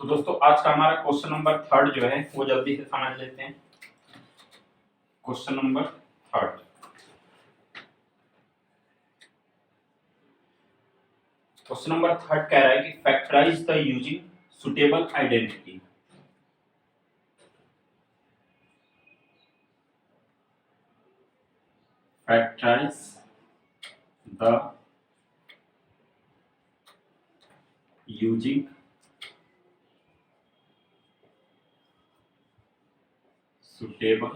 तो दोस्तों आज का हमारा क्वेश्चन नंबर 3 जो है वो जल्दी से समझ लेते हैं। क्वेश्चन नंबर 3 क्वेश्चन नंबर 3 कह रहा है कि factorize the using suitable identity. Factorize the using suitable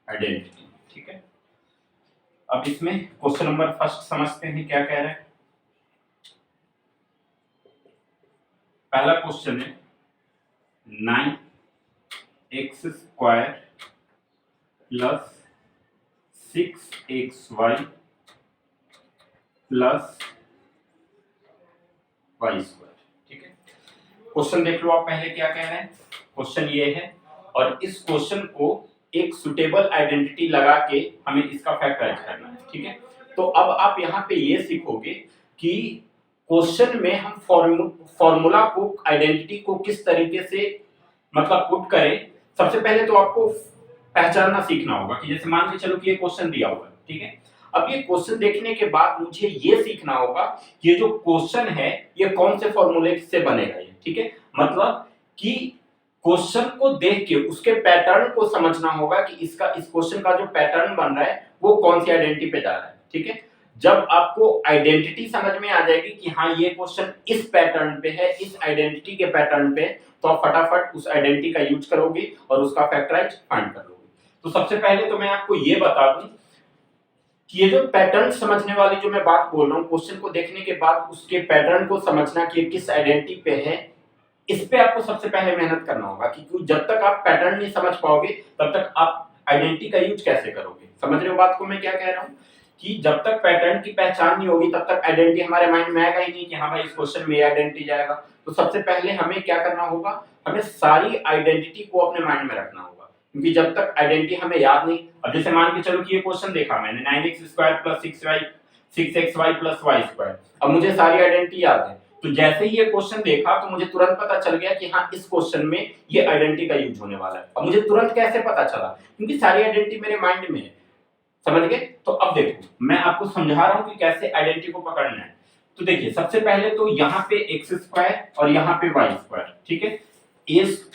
identity. ठीक है, अब इसमें क्वेश्चन नंबर फर्स्ट समझते हैं क्या कह रहा है। पहला क्वेश्चन है 9x² plus 6xy plus y²। ठीक है, क्वेश्चन देख लो आप पहले क्या कह रहे हैं। क्वेश्चन ये है और इस क्वेश्चन को एक सुटेबल आइडेंटिटी लगा के हमें इसका फैक्टराइज करना है। ठीक है, तो अब आप यहाँ पे ये सीखोगे कि क्वेश्चन में हम फॉर्मूला को आइडेंटिटी को किस तरीके से मतलब पुट करें। सबसे पहले तो आपको पहचानना सीखना होगा कि जैसे मान के चलो कि ये क्वेश्चन दिया हुआ है। ठीक है, अब ये क्वेश्चन देखने के बाद मुझे ये सीखना होगा कि ये जो क्वेश्चन है ये कौन से फॉर्मूले से बनेगा ये। ठीक है, मतलब कि क्वेश्चन को देख के उसके पैटर्न को समझना होगा कि इसका इस क्वेश्चन का जो पैटर्न बन रहा है वो कौन सी आइडेंटिटी पे जा रहा है। ठीक है, जब आपको आइडेंटिटी समझ में आ जाएगी कि हाँ ये क्वेश्चन इस पैटर्न पे है, इस आइडेंटिटी के पैटर्न पे, तो आप फटाफट उस आइडेंटिटी का यूज करोगे और उसका फैक्टराइज फाइंड कर लोगे। तो सबसे पहले तो मैं आपको ये बता दूं कि ये जो पैटर्न समझने वाली जो मैं बात बोल रहा हूँ, क्वेश्चन को देखने के बाद उसके पैटर्न को समझना कि किस आइडेंटिटी पे है, इस पे आपको सबसे पहले मेहनत करना होगा। क्योंकि जब तक आप पैटर्न नहीं समझ पाओगे तब तक आप आइडेंटिटी का यूज कैसे करोगे। समझ रहे हो बात को मैं क्या कह रहा हूँ कि जब तक पैटर्न की पहचान नहीं होगी तब तक आइडेंटिटी हमारे माइंड में आएगा ही नहीं कि हाँ भाई इस क्वेश्चन में ये आइडेंटिटी जाएगा। तो सबसे पहले हमें क्या करना होगा, हमें सारी आइडेंटिटी को अपने माइंड में रखना होगा। क्योंकि जब तक आइडेंटिटी हमें याद नहीं, अब जैसे मान के चलो कि ये क्वेश्चन देखा मैंने 9x² + 6xy + y²। अब मुझे सारी आइडेंटिटी याद है, तो जैसे ही ये क्वेश्चन देखा तो मुझे तुरंत पता चल गया कि हाँ इस क्वेश्चन में ये आइडेंटिटी का यूज होने वाला है। अब मुझे तुरंत कैसे पता चला, क्योंकि सारी आइडेंटिटी मेरे माइंड में है। समझ गए? तो अब देखो मैं आपको समझा रहा हूं कि कैसे आइडेंटिटी को पकड़ना है। तो देखिए सबसे पहले तो यहाँ पे x² और यहाँ पे y²। ठीक है, x²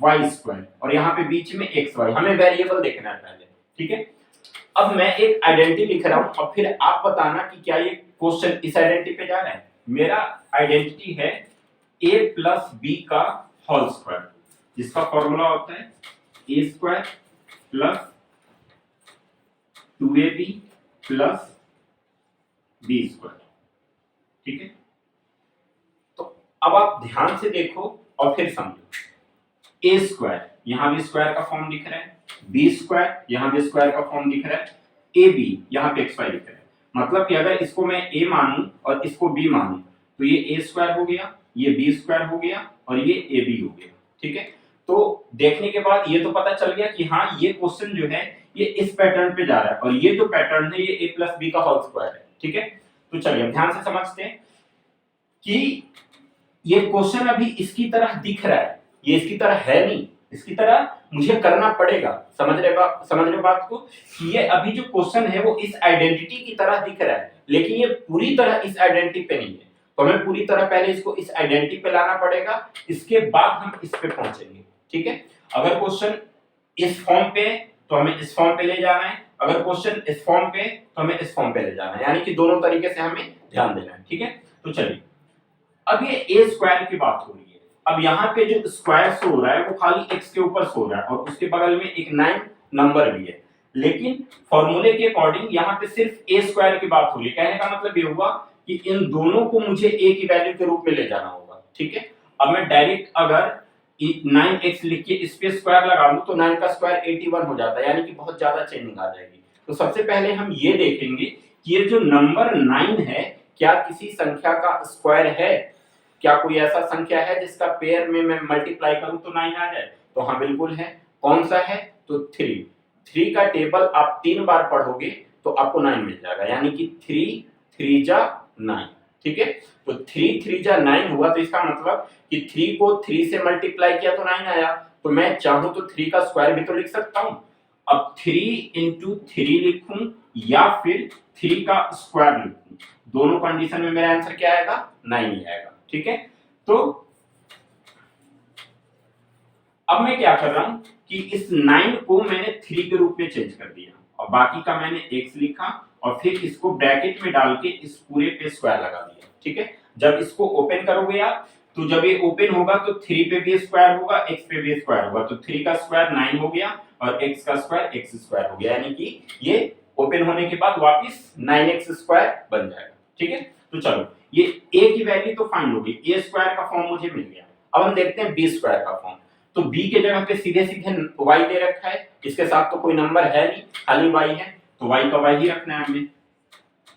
y² और यहाँ पे बीच में xy, हमें वेरिएबल देखना है पहले। ठीक है, अब मैं एक आइडेंटिटी लिख रहा हूं और फिर आप बताना कि क्या ये क्वेश्चन इस आइडेंटिटी पे जा रहा है। मेरा आइडेंटिटी है a + b का होल स्क्वायर, जिसका फॉर्मूला होता है a² + 2ab + b²। ठीक है, तो अब आप ध्यान से देखो और फिर समझो। a², यहां भी स्क्वायर का फॉर्म दिख रहा है, b², यहां भी स्क्वायर का फॉर्म दिख रहा है, ab, यहां पे xy दिख रहा है। मतलब कि अगर इसको मैं a मानूं और इसको b मानूं तो ये a² हो गया, ये b² हो गया और ये ab हो गया। ठीक है, तो देखने के बाद ये तो पता चल गया कि हाँ ये क्वेश्चन जो है ये इस पैटर्न पे जा रहा है और ये जो पैटर्न है ये a + b का होल स्क्वायर है। ठीक है, तो चलिए ध्यान से समझते हैं कि ये क्वेश्चन अभी इसकी तरह दिख रहा है, ये इसकी तरह है नहीं, इसकी तरह मुझे करना पड़ेगा। समझ रहे बात को कि ये अभी जो क्वेश्चन है वो इस आइडेंटिटी की तरह दिख रहा है, लेकिन ये पूरी तरह इस आइडेंटिटी पे नहीं है। तो हमें पूरी तरह पहले इसको इस आइडेंटिटी पे लाना पड़ेगा, इसके बाद हम इस पे पहुंचेंगे। ठीक है, अगर क्वेश्चन इस फॉर्म पे तो हमें इस फॉर्म पे ले जाना है, अगर क्वेश्चन इस फॉर्म पे तो हमें इस फॉर्म पे ले जाना है, यानी कि दोनों तरीके से हमें ध्यान देना है। ठीक है, तो चलिए अब ये a² की बात हो रही है। अब यहाँ पे जो स्क्वायर शो हो रहा है वो खाली x के ऊपर शो रहा है और उसके बगल में एक 9 नंबर भी है, लेकिन फॉर्मूले के अकॉर्डिंग यहाँ पे सिर्फ a² की बात हो रही है। कहने का मतलब ये हुआ कि इन दोनों को मुझे a की वैल्यू के रूप में ले जाना होगा। ठीक है, अब मैं डायरेक्ट अगर 9x लिख के इस पे स्क्वायर लगा लूं तो 9 का स्क्वायर 81 हो जाता है, यानी कि बहुत ज्यादा चेंजिंग आ जाएगी। तो सबसे पहले हम ये देखेंगे कि ये जो नंबर 9 है क्या किसी संख्या का स्क्वायर है। क्या कोई ऐसा संख्या है जिसका पेयर में मैं मल्टीप्लाई करूं तो 9 आ जाए? तो हाँ बिल्कुल है। कौन सा है? तो 3 का टेबल आप 3 बार पढ़ोगे तो आपको 9 मिल जाएगा, यानी कि 3 3 जा 9। ठीक है, तो 3 3 जा 9 हुआ, तो इसका मतलब कि 3 को 3 से मल्टीप्लाई किया तो 9 आया। तो मैं चाहूं तो 3 का स्क्वायर भी तो लिख सकता हूं। अब 3 इंटू 3 लिखूं या फिर 3 का स्क्वायर लिखूं, दोनों कंडीशन में मेरा आंसर क्या आएगा, 9 ही आएगा। ठीक है, तो अब मैं क्या कर रहा हूं कि इस 9 को मैंने 3 के रूप में चेंज कर दिया और बाकी का मैंने x लिखा और फिर इसको ब्रैकेट में डाल के इस पूरे पे स्क्वायर लगा दिया। ठीक है, जब इसको ओपन करोगे आप, तो जब ये ओपन होगा तो 3 पे भी स्क्वायर होगा, x पे भी स्क्वायर होगा, तो 3 का स्क्वायर 9 हो गया और x का स्क्वायर x स्क्वायर हो गया, यानी कि ये ओपन होने के बाद वापस 9x स्क्वायर बन जाएगा। ठीक है, तो चलो ये a की वैल्यू तो फाइंड हो गई, a स्क्वायर का फॉर्म मुझे मिल गया। अब हम देखते हैं b स्क्वायर का फॉर्म। तो b के जगह पे सीधे सीधे y दे रखा है, इसके साथ तो कोई नंबर है नहीं, खाली y है, तो y का y ही रखना है हमें।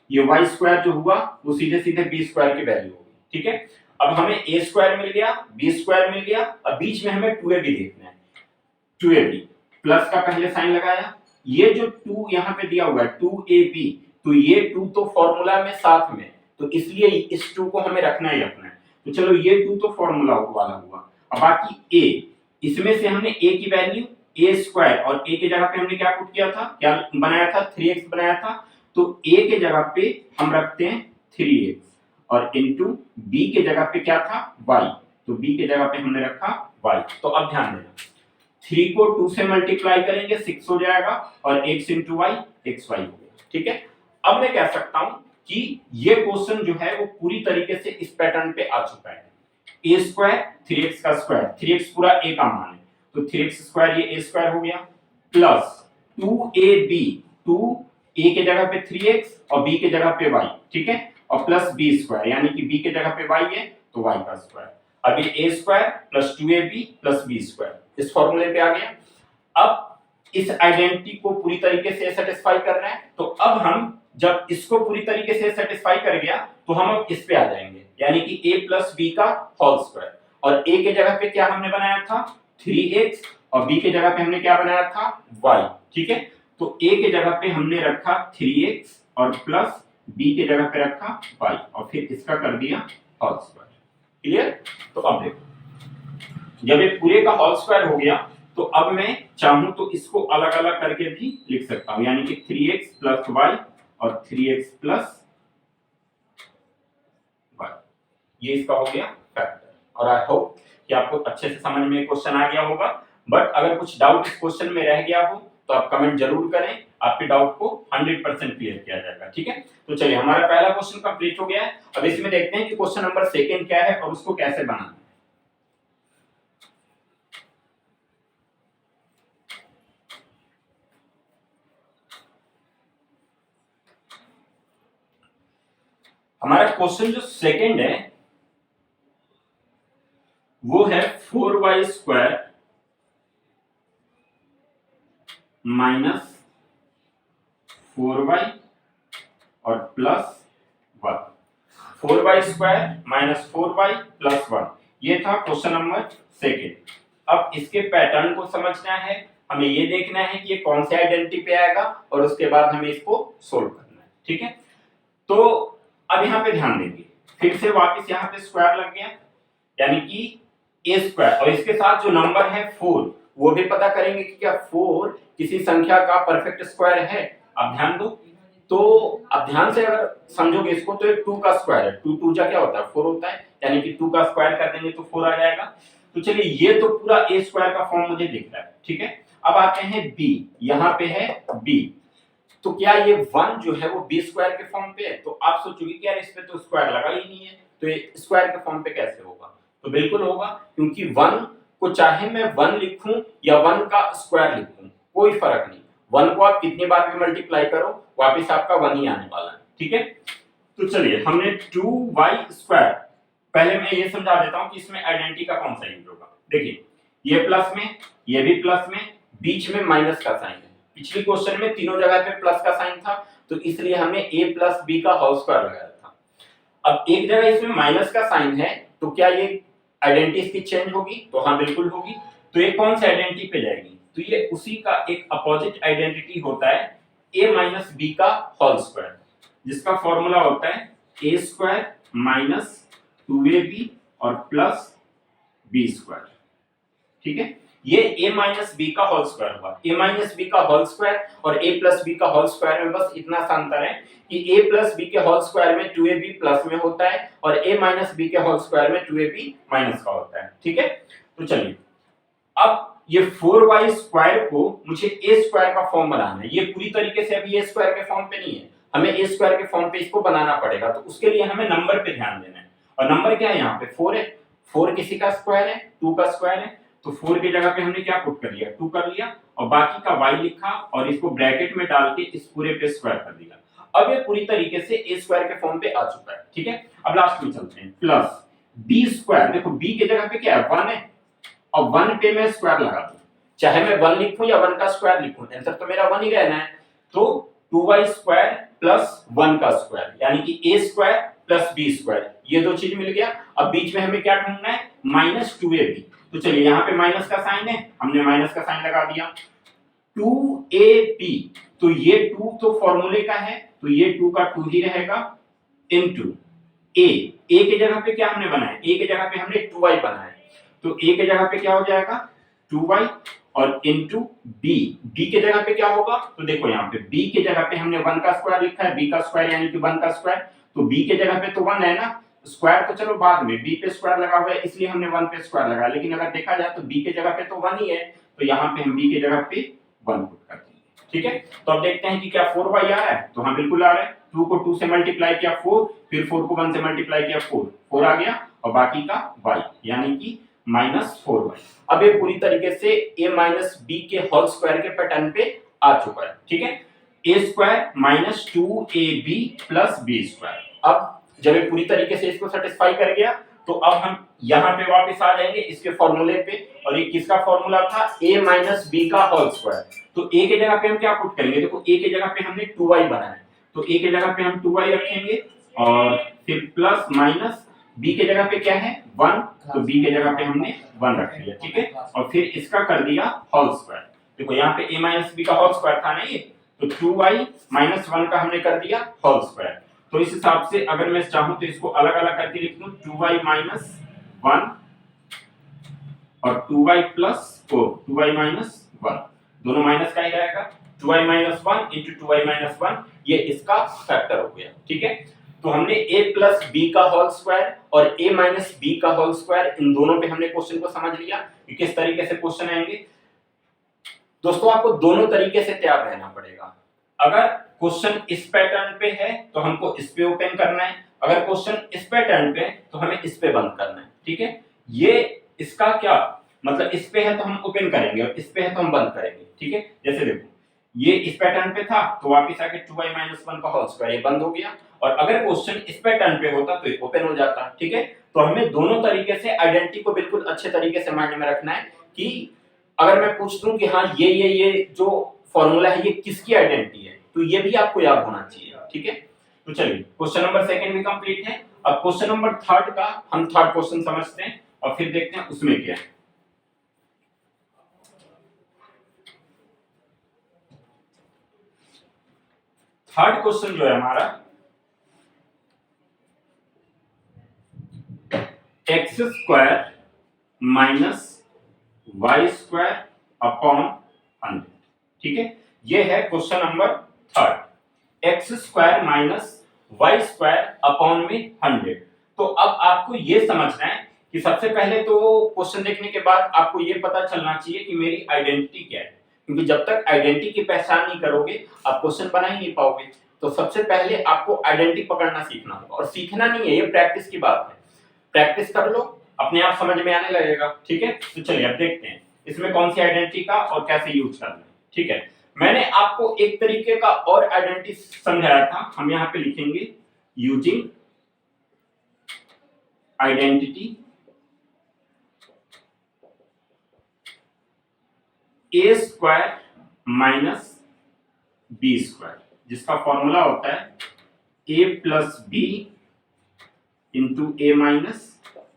ये y स्क्वायर जो हुआ वो सीधे सीधे b स्क्वायर की वैल्यू होगी। ठीक है, अब हमें a स्क्वायर मिल गया, b स्क्वायर मिल गया, अब बीच में हमें 2ab देखना है। 2ab प्लस का पहले साइन लगाया, ये जो 2 यहाँ पे दिया हुआ है 2ab, तो ये 2 तो फॉर्मूला में साथ में, तो इसलिए इस 2 को हमें रखना ही रखना है। तो चलो ये 2 तो फॉर्मूला वाला हुआ, अब बाकी a, इसमें से हमने a की वैल्यू a स्क्वायर और a के जगह पे हमने क्या पुट किया था, क्या बनाया था, 3x बनाया था, तो a के जगह पे हम रखते हैं 3x और इनटू b के जगह पे क्या था y, तो b के जगह पे हमने रखा y। तो अब ध्यान देना, 3 को 2 से मल्टीप्लाई करेंगे 6 हो जाएगा और x इंटू y xy हो गया। ठीक है, अब मैं कह सकता हूं कि ये क्वेश्चन जो है वो पूरी तरीके से इस पैटर्न पे आ चुका है। a स्क्वायर 3x का स्क्वायर, 3x पूरा a का मान है, तो 3x स्क्वायर ये a स्क्वायर हो गया, प्लस 2ab, 2a के जगह पे 3x और b के जगह पे y। ठीक है, और प्लस b स्क्वायर, यानी कि b के जगह पे y है तो y का स्क्वायर। अब ये a square plus 2ab plus b square इस फॉर्मूले पे आ गया। अब इस आइडेंटिटी को पूरी तरीके से सेटिस्फाई कर रहा है, तो अब हम जब इसको पूरी तरीके से सेटिस्फाई कर गया तो हम अब इस पे आ जाएंगे, यानी कि a प्लस b का होल स्क्वायर, और a के जगह पे क्या हमने बनाया था 3x और b के जगह पे हमने क्या बनाया था y। ठीक है, तो a के जगह पे हमने रखा 3x और प्लस b के जगह पे रखा y और फिर इसका कर दिया होल स्क्वायर। क्लियर, तो अब देखो जब ये पूरे का होल स्क्वायर हो गया तो अब मैं चाहूं तो इसको अलग अलग करके भी लिख सकता हूं, यानी कि 3x प्लस y और 3x प्लस y, ये इसका हो गया फैक्टर। और आई होप कि आपको अच्छे से समझ में क्वेश्चन आ गया होगा, बट अगर कुछ डाउट इस क्वेश्चन में रह गया हो तो आप कमेंट जरूर करें, आपके डाउट को 100% क्लियर किया जाएगा। ठीक है, तो चलिए हमारा पहला क्वेश्चन कंप्लीट हो गया है। अब इसमें देखते हैं कि क्वेश्चन नंबर 2 क्या है और उसको कैसे बनाना है। हमारा क्वेश्चन जो 2 है वो है 4y स्क्वायर माइनस 4y और plus 1, 4y square minus 4y plus 1, ये था क्वेश्चन नंबर 2। अब इसके पैटर्न को समझना है, हमें ये देखना है कि ये कौन से आइडेंटिटी पे आएगा और उसके बाद हमें इसको सोल्व करना है। ठीक है, तो अब यहाँ पे ध्यान देंगे, फिर से वापस यहाँ पे स्क्वायर लग गया, यानी कि a स्क्वायर और इसके साथ जो नंबर है 4 वो भी पता करेंगे कि क्या 4 किसी संख्या का परफेक्ट स्क्वायर है। अब ध्यान दो, तो अब ध्यान से अगर समझोगे इसको तो ये 2 का स्क्वायर है, 2 2 जा क्या होता है 4 होता है, यानी कि 2 का स्क्वायर कर देंगे तो 4 आ जाएगा। तो चलिए ये तो पूरा a स्क्वायर का फॉर्म मुझे दिख रहा है। ठीक है, अब आते हैं b, यहाँ पे है b, तो क्या ये 1 जो है वो b स्क्वायर के फॉर्म पे है, तो आप सोचोगे कि यार इस पे तो स्क्वायर लगा ही नहीं है, तो ये स्क्वायर के फॉर्म पे कैसे होगा, तो बिल्कुल होगा, क्योंकि 1 को चाहे मैं 1 लिखूं या 1 का स्क्वायर लिखूं कोई फर्क नहीं, 1 को आप कितनी बार भी मल्टीप्लाई करो वापस आपका 1 ही आने वाला है। ठीक है, तो चलिए हमने 2y स्क्वायर, पहले मैं ये समझा देता हूं कि इसमें आइडेंटिटी का कौन सा यूज होगा। देखिए ये प्लस में, ये भी प्लस में, बीच में माइनस का साइन है, पिछली क्वेश्चन में तीनों जगह पे प्लस का साइन था तो इसलिए हमने a प्लस b का होल स्क्वायर लगाया था। अब एक जगह इसमें माइनस का साइन है तो क्या ये आइडेंटिटी इसकी चेंज होगी, तो हाँ बिल्कुल होगी। तो ये कौन सी आइडेंटिटी पे जाएगी, तो ये उसी का एक अपोजिट आइडेंटिटी होता है a माइनस बी का होल स्क्वायर, जिसका फॉर्मूला होता है a स्क्वायर माइनस 2ab और प्लस b स्क्वायर। ठीक है, ये a माइनस बी का होल स्क्वायर हुआ। a माइनस बी का होल स्क्वायर और a प्लस बी का होल स्क्वायर में बस इतना सा अंतर है कि a प्लस बी के होल स्क्वायर में 2ab प्लस में होता है और a माइनस बी के होल स्क्वायर में 2ab माइनस का होता है। ठीक है, तो चलिए अब ये 4y स्क्वायर को मुझे a स्क्वायर का फॉर्म बनाना है। ये पूरी तरीके से अभी a स्क्वायर के फॉर्म पे नहीं है, हमें a स्क्वायर के फॉर्म पे इसको बनाना पड़ेगा। तो उसके लिए हमें नंबर पे ध्यान देना है, और नंबर क्या है यहाँ पे 4 है। 4 किसी का स्क्वायर है, 2 का स्क्वायर है, तो 4 की जगह पे हमने क्या पुट कर लिया, 2 कर लिया और बाकी का y लिखा और इसको ब्रैकेट में डाल के इस पूरे पे स्क्वायर कर दिया। अब ये पूरी तरीके से a स्क्वायर के फॉर्म पे आ चुका है। ठीक है, अब लास्ट में चलते हैं, प्लस b स्क्वायर। देखो b की जगह पे क्या है, 1 है और 1 पे मैं स्क्वायर लगा दूं, चाहे मैं 1 लिखूं या 1 का स्क्वायर लिखूं, आंसर तो मेरा 1 ही रहना है। तो 2y स्क्वायर प्लस 1 का स्क्वायर यानी कि a square plus b square, ये दो चीज मिल गया। अब बीच में हमें क्या ढूंढना है, माइनस 2ab। तो चलिए यहाँ पे माइनस का साइन है, हमने माइनस का साइन लगा दिया। 2ab, तो ये 2 तो फॉर्मूले का है, तो ये 2 का 2 ही रहेगा इनटू a। a की जगह पे क्या हमने बनाया, a की जगह पे हमने 2y बनाया, तो a की जगह पे क्या हो जाएगा 2y और इनटू b। b की जगह पे क्या होगा, तो देखो यहाँ पे b की जगह पे हमने 1 का स्क्वायर लिखा है, b का स्क्वायर यानी कि 1 का स्क्वायर, तो b की जगह पे तो 1 है ना, स्क्वायर तो चलो बाद में, b पे स्क्वायर लगा हुआ है इसलिए हमने 1 पे स्क्वायर लगाया, लेकिन अगर देखा जाए तो b की जगह पे तो 1 ही है, तो यहाँ पे हम b की जगह पे 1 पुट कर देंगे। ठीक है, तो अब देखते हैं कि क्या 4y आ रहा है, तो हाँ बिल्कुल आ रहा है। 2 को 2 से मल्टीप्लाई किया 4, फिर 4 को 1 से मल्टीप्लाई किया 4 आ गया और बाकी का y यानी कि माइनस 4y। अब ये पूरी तरीके से a माइनस बी के होल स्क्वायर के पैटर्न पे आ चुका है। ठीक है, a square minus 2ab plus b square. अब जब ये पूरी तरीके से इसको सेटिस्फाई कर गया तो अब हम यहाँ पे वापस आ जाएंगे इसके फॉर्मूले पे, और ये किसका फॉर्मूला था, a माइनस बी का होल स्क्वायर। तो a की जगह पे हम क्या पुट करेंगे, देखो a की जगह पे हमने 2y बनाया, तो a की जगह पे हम 2y रखेंगे और फिर प्लस माइनस b की जगह पे क्या है 1, तो b की जगह पे हमने 1 रख लिया। ठीक है, और फिर इसका कर दिया होल स्क्वायर। देखो यहाँ पे a माइनस बी का होल स्क्वायर था ना ये, तो 2y माइनस 1 का हमने कर दिया होल स्क्वायर। तो इस हिसाब से अगर मैं चाहूं तो इसको अलग अलग करके लिख दूं, 2y माइनस 1 और 2y प्लस 4, 2y माइनस 1, दोनों माइनस का ही रहेगा, 2y minus 1 into 2y minus 1, ये इसका फैक्टर हो गया। ठीक है, तो हमने a प्लस बी का होल स्क्वायर और a माइनस बी का होल स्क्वायर, इन दोनों पे हमने क्वेश्चन को समझ लिया कि किस तरीके से क्वेश्चन आएंगे। दोस्तों आपको दोनों तरीके से तैयार रहना पड़ेगा। अगर क्वेश्चन इस पैटर्न पे है तो हमको इस पे ओपन करना है, अगर क्वेश्चन इस पैटर्न पे तो हमें इस पे बंद करना है। ठीक है, ये इसका क्या मतलब, इस पे है तो हम ओपन करेंगे और इस पे है तो हम बंद करेंगे। ठीक है, जैसे देखो ये इस पैटर्न पे था तो वापस आके 2y माइनस 1 का होल स्क्वायर, ये बंद हो गया, और अगर क्वेश्चन इस पैटर्न पे होता तो ये ओपन हो जाता। ठीक है, तो हमें दोनों तरीके से आइडेंटिटी को बिल्कुल अच्छे तरीके से माइंड में रखना है कि अगर मैं पूछ दूं कि हाँ ये जो फॉर्मूला है ये किसकी आइडेंटिटी है, तो ये भी आपको याद होना चाहिए। ठीक है, तो चलिए क्वेश्चन नंबर 2 भी कंप्लीट है। अब क्वेश्चन नंबर 3 का हम थर्ड क्वेश्चन समझते हैं और फिर देखते हैं उसमें क्या है। थर्ड क्वेश्चन जो है हमारा, x square minus y square upon 100। ठीक है, ये है question number 3, x square minus y square upon में 100। तो अब आपको ये समझना है कि सबसे पहले तो क्वेश्चन देखने के बाद आपको ये पता चलना चाहिए कि मेरी आइडेंटिटी क्या है, क्योंकि जब तक आइडेंटिटी की पहचान नहीं करोगे आप क्वेश्चन बना ही नहीं पाओगे। तो सबसे पहले आपको आइडेंटिटी पकड़ना सीखना होगा, और सीखना नहीं है, ये प्रैक्टिस की बात है। प्रैक्टिस कर लो, अपने आप समझ में आने लगेगा। ठीक है, तो चलिए अब देखते हैं इसमें कौन सी आइडेंटिटी का और कैसे यूज करना है। ठीक है, मैंने आपको एक तरीके का और आइडेंटिटी समझाया था, हम यहाँ पे लिखेंगे यूजिंग आइडेंटिटी ए स्क्वायर माइनस बी स्क्वायर, जिसका फॉर्मूला होता है ए प्लस बी इंटू ए माइनस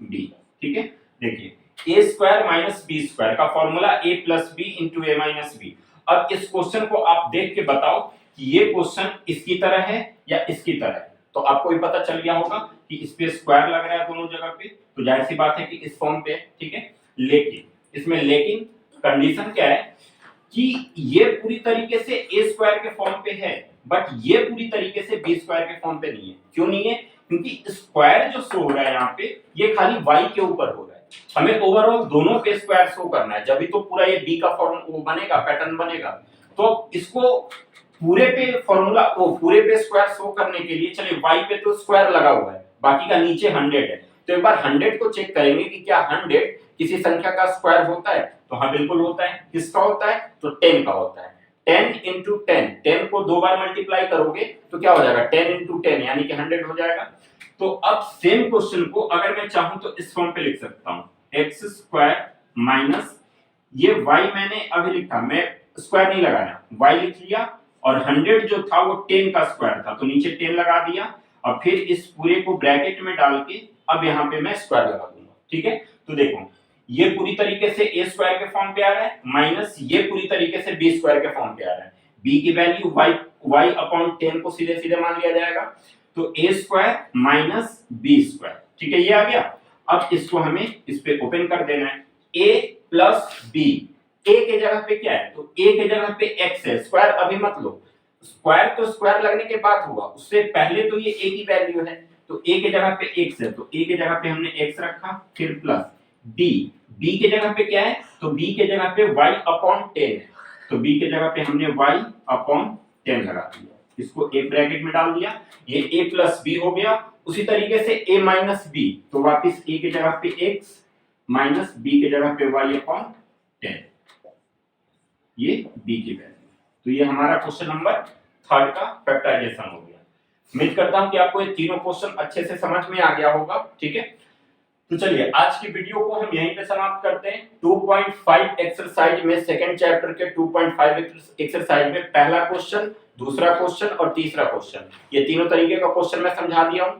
बी। ठीक है, देखिए ए स्क्वायर माइनस बी स्क्वायर का फॉर्मूला ए प्लस बी इंटू ए माइनस बी। अब इस क्वेश्चन को आप देख के बताओ कि ये क्वेश्चन इसकी तरह है या इसकी तरह है, तो आपको भी पता चल गया होगा कि इस पे स्क्वायर लग रहा है दोनों जगह पे, तो जाहिर सी बात है कि इस फॉर्म पे है, ठीक है। लेकिन कंडीशन क्या है कि ये पूरी तरीके से ए स्क्वायर के फॉर्म पे है, बट ये पूरी तरीके से बी स्क्वायर के फॉर्म पे नहीं है। क्यों नहीं है? क्योंकि स्क्वायर जो शो हो रहा है यहाँ पे ये खाली y के ऊपर हो रहा है, हमें ओवरऑल दोनों पे स्क्वायर शो करना है, जब तो पूरा ये b का फॉर्म वो बनेगा, पैटर्न बनेगा। तो इसको पूरे पे फॉर्मूला वो पूरे पे स्क्वायर शो करने के लिए चलिए y पे तो स्क्वायर लगा हुआ है, बाकी का नीचे 100 है, तो एक बार 100 को चेक करेंगे कि क्या 100 किसी संख्या का स्क्वायर होता है, तो हाँ बिल्कुल होता है। किसका होता है? तो 10 का होता है। 10 into 10, 10 को 2 बार मल्टीप्लाई करोगे तो क्या हो जाएगा? 10 into 10 यानी कि 100 हो जाएगा। तो अब सेम क्वेश्चन को अगर मैं चाहूं तो इस फॉर्म पे लिख सकता हूं, x स्क्वायर माइनस ये y मैंने अभी लिखा, मैं स्क्वायर नहीं लगाया, y लिख लिया, और 100 जो था वो 10 का स्क्वायर था, तो नीचे 10 लगा दिया, और फिर इस पूरे को ब्रैकेट में डाल के अब यहाँ पे मैं स्क्वायर लगा दूंगा, ठीक है। तो देखो ये पूरी तरीके से a स्क्वायर के फॉर्म पे आ रहा है, माइनस ये पूरी तरीके से b स्क्वायर के फॉर्म पे आ रहा है। b की वैल्यू y अपॉन 10 को सीधे सीधे मान लिया जाएगा, तो a square minus b square, ठीक है, ये आ गया। अब इसको हमें इस पे ओपन कर देना है, a प्लस b, a के जगह पे क्या है? तो a के जगह पे x है, स्क्वायर अभी मत लो, स्क्वायर तो स्क्वायर लगने के बाद हुआ, उससे पहले तो ये a की वैल्यू है, तो a के जगह पे x है, तो a के जगह पे हमने x रखा, फिर प्लस b, b के जगह पे क्या है? तो b के जगह पे y अपॉन 10 है, तो b के जगह पे हमने y अपॉन 10 लगा दिया, इसको एक ब्रैकेट में डाल दिया, ये a प्लस b हो गया। उसी तरीके से a माइनस b, तो वापस a के जगह पे x माइनस b के जगह पे y अपॉन 10, ये b की वैल्यू। तो ये हमारा क्वेश्चन नंबर 3 का फैक्टराइजेशन हो गया। उम्मीद करता हूं कि आपको ये तीनों क्वेश्चन अच्छे से समझ में आ गया होगा, ठीक है। तो चलिए आज की वीडियो को हम यहीं पे समाप्त करते हैं। 2.5 एक्सरसाइज में सेकंड चैप्टर के 2.5 एक्सरसाइज में पहला क्वेश्चन, दूसरा क्वेश्चन और तीसरा क्वेश्चन, ये तीनों तरीके का क्वेश्चन मैं समझा दिया हूं।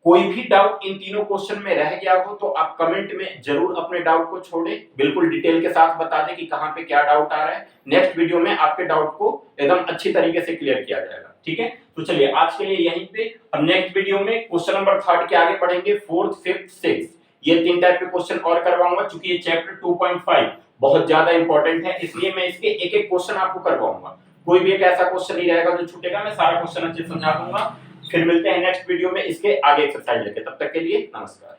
कोई भी डाउट इन तीनों क्वेश्चन में रह गया हो तो आप कमेंट में जरूर अपने डाउट को छोड़ें, बिल्कुल डिटेल के साथ बता दें कि कहां पे क्या डाउट आ रहा है। नेक्स्ट वीडियो में आपके डाउट को एकदम अच्छी तरीके से क्लियर किया जाएगा, ठीक है। तो चलिए आज के लिए यहीं पे, हम नेक्स्ट वीडियो में क्वेश्चन नंबर 3 के आगे बढ़ेंगे, 4th, 5th, 6th, ये 3 टाइप के क्वेश्चन और करवाऊंगा। चूंकि ये चैप्टर 2.5 बहुत ज्यादा इंपॉर्टेंट है, इसलिए मैं इसके एक एक क्वेश्चन आपको करवाऊंगा, कोई भी एक ऐसा क्वेश्चन नहीं रहेगा जो छूटेगा, मैं सारा क्वेश्चन अच्छे से समझा दूंगा। फिर मिलते हैं नेक्स्ट वीडियो में इसके आगे एक्सरसाइज लेके, तब तक के लिए नमस्कार।